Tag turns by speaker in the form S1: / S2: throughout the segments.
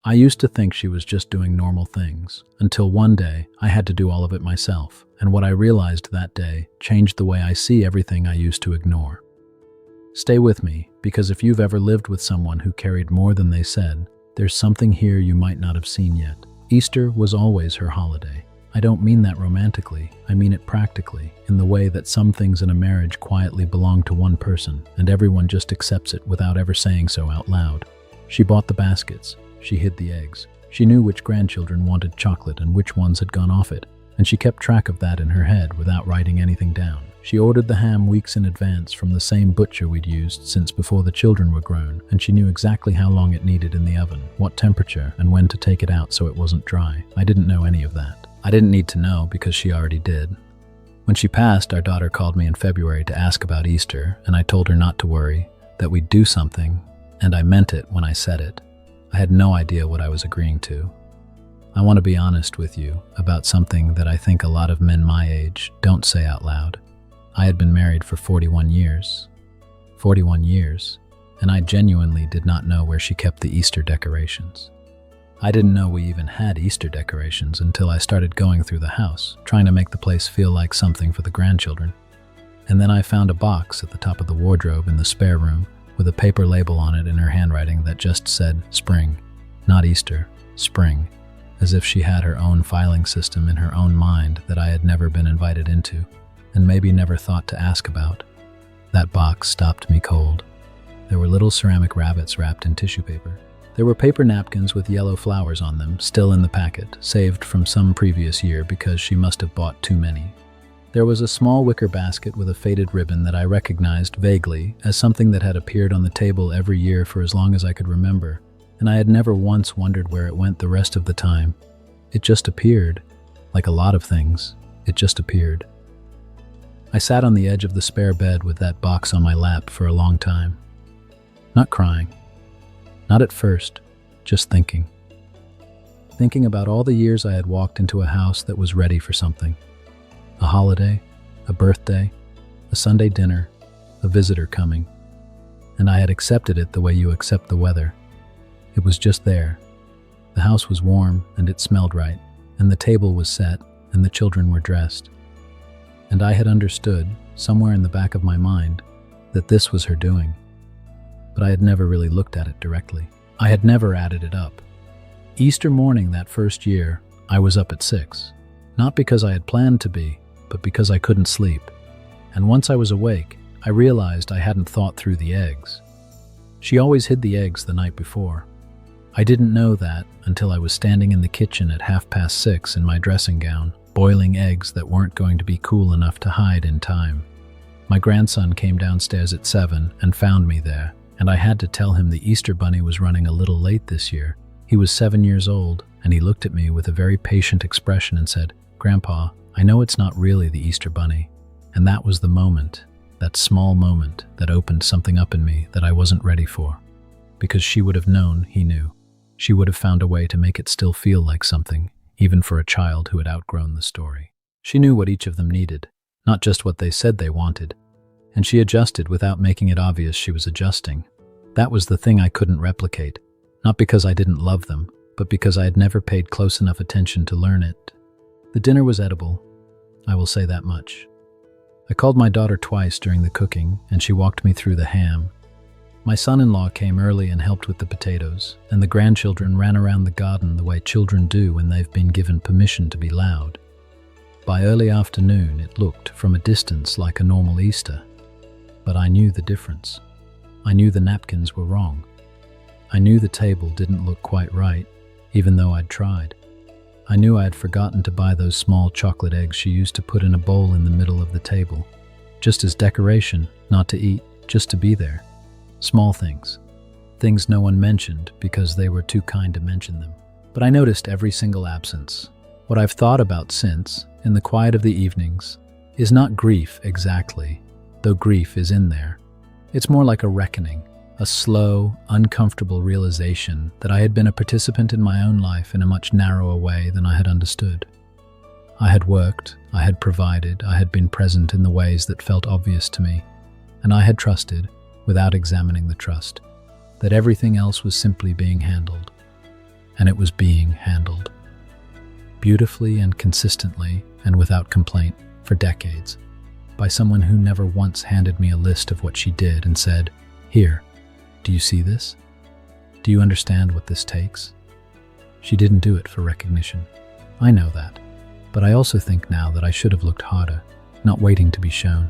S1: I used to think she was just doing normal things, until one day I had to do all of it myself, and what I realized that day changed the way I see everything I used to ignore. Stay with me, because if you've ever lived with someone who carried more than they said, there's something here you might not have seen yet. Easter was always her holiday. I don't mean that romantically, I mean it practically, in the way that some things in a marriage quietly belong to one person, and everyone just accepts it without ever saying so out loud. She bought the baskets. She hid the eggs. She knew which grandchildren wanted chocolate and which ones had gone off it, and she kept track of that in her head without writing anything down. She ordered the ham weeks in advance from the same butcher we'd used since before the children were grown, and she knew exactly how long it needed in the oven, what temperature, and when to take it out so it wasn't dry. I didn't know any of that. I didn't need to know because she already did. When she passed, our daughter called me in February to ask about Easter, and I told her not to worry, that we'd do something, and I meant it when I said it. I had no idea what I was agreeing to. I want to be honest with you about something that I think a lot of men my age don't say out loud. I had been married for 41 years. 41 years, and I genuinely did not know where she kept the Easter decorations. I didn't know we even had Easter decorations until I started going through the house, trying to make the place feel like something for the grandchildren. And then I found a box at the top of the wardrobe in the spare room with a paper label on it in her handwriting that just said spring, not Easter, spring, as if she had her own filing system in her own mind that I had never been invited into, and maybe never thought to ask about. That box stopped me cold. There were little ceramic rabbits wrapped in tissue paper. There were paper napkins with yellow flowers on them, still in the packet, saved from some previous year because she must have bought too many. There was a small wicker basket with a faded ribbon that I recognized vaguely as something that had appeared on the table every year for as long as I could remember, and I had never once wondered where it went the rest of the time. It just appeared. Like a lot of things, it just appeared. I sat on the edge of the spare bed with that box on my lap for a long time. Not crying. Not at first, just thinking. Thinking about all the years I had walked into a house that was ready for something. A holiday, a birthday, a Sunday dinner, a visitor coming. And I had accepted it the way you accept the weather. It was just there. The house was warm and it smelled right, and the table was set and the children were dressed. And I had understood, somewhere in the back of my mind, that this was her doing. But I had never really looked at it directly. I had never added it up. Easter morning that first year, I was up at 6. Not because I had planned to be, but because I couldn't sleep. And once I was awake, I realized I hadn't thought through the eggs. She always hid the eggs the night before. I didn't know that until I was standing in the kitchen at 6:30 in my dressing gown, boiling eggs that weren't going to be cool enough to hide in time. My grandson came downstairs at 7 and found me there, and I had to tell him the Easter bunny was running a little late this year. He was 7 years old, and he looked at me with a very patient expression and said, "Grandpa, I know it's not really the Easter bunny." And that was the moment, that small moment, that opened something up in me that I wasn't ready for. Because she would have known he knew. She would have found a way to make it still feel like something, even for a child who had outgrown the story. She knew what each of them needed, not just what they said they wanted. And she adjusted without making it obvious she was adjusting. That was the thing I couldn't replicate, not because I didn't love them, but because I had never paid close enough attention to learn it. The dinner was edible, I will say that much. I called my daughter twice during the cooking, and she walked me through the ham. My son-in-law came early and helped with the potatoes, and the grandchildren ran around the garden the way children do when they've been given permission to be loud. By early afternoon, it looked, from a distance, like a normal Easter. But I knew the difference. I knew the napkins were wrong. I knew the table didn't look quite right, even though I'd tried. I knew I had forgotten to buy those small chocolate eggs she used to put in a bowl in the middle of the table. Just as decoration, not to eat, just to be there. Small things. Things no one mentioned because they were too kind to mention them. But I noticed every single absence. What I've thought about since, in the quiet of the evenings, is not grief exactly, though grief is in there. It's more like a reckoning. A slow, uncomfortable realization that I had been a participant in my own life in a much narrower way than I had understood. I had worked, I had provided, I had been present in the ways that felt obvious to me, and I had trusted, without examining the trust, that everything else was simply being handled. and it was being handled. Beautifully and consistently and without complaint for decades, by someone who never once handed me a list of what she did and said, "Here, do you see this? Do you understand what this takes?" She didn't do it for recognition. I know that, but I also think now that I should have looked harder, not waiting to be shown.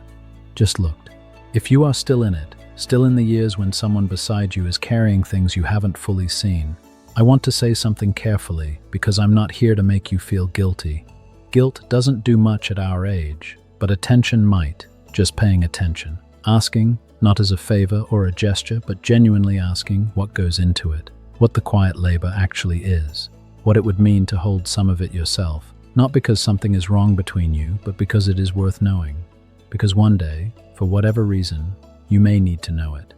S1: Just looked. If you are still in it, still in the years when someone beside you is carrying things you haven't fully seen, I want to say something carefully because I'm not here to make you feel guilty. Guilt doesn't do much at our age, but attention might, just paying attention. Asking, not as a favor or a gesture, but genuinely asking what goes into it, what the quiet labor actually is, what it would mean to hold some of it yourself, not because something is wrong between you, but because it is worth knowing. Because one day, for whatever reason, you may need to know it.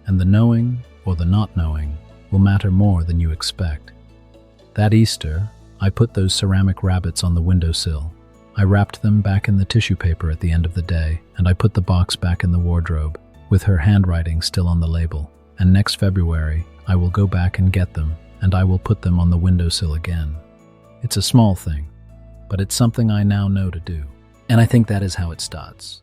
S1: And the knowing, or the not knowing, will matter more than you expect. That Easter, I put those ceramic rabbits on the windowsill. I wrapped them back in the tissue paper at the end of the day, and I put the box back in the wardrobe, with her handwriting still on the label. And next February, I will go back and get them, and I will put them on the windowsill again. It's a small thing, but it's something I now know to do. And I think that is how it starts.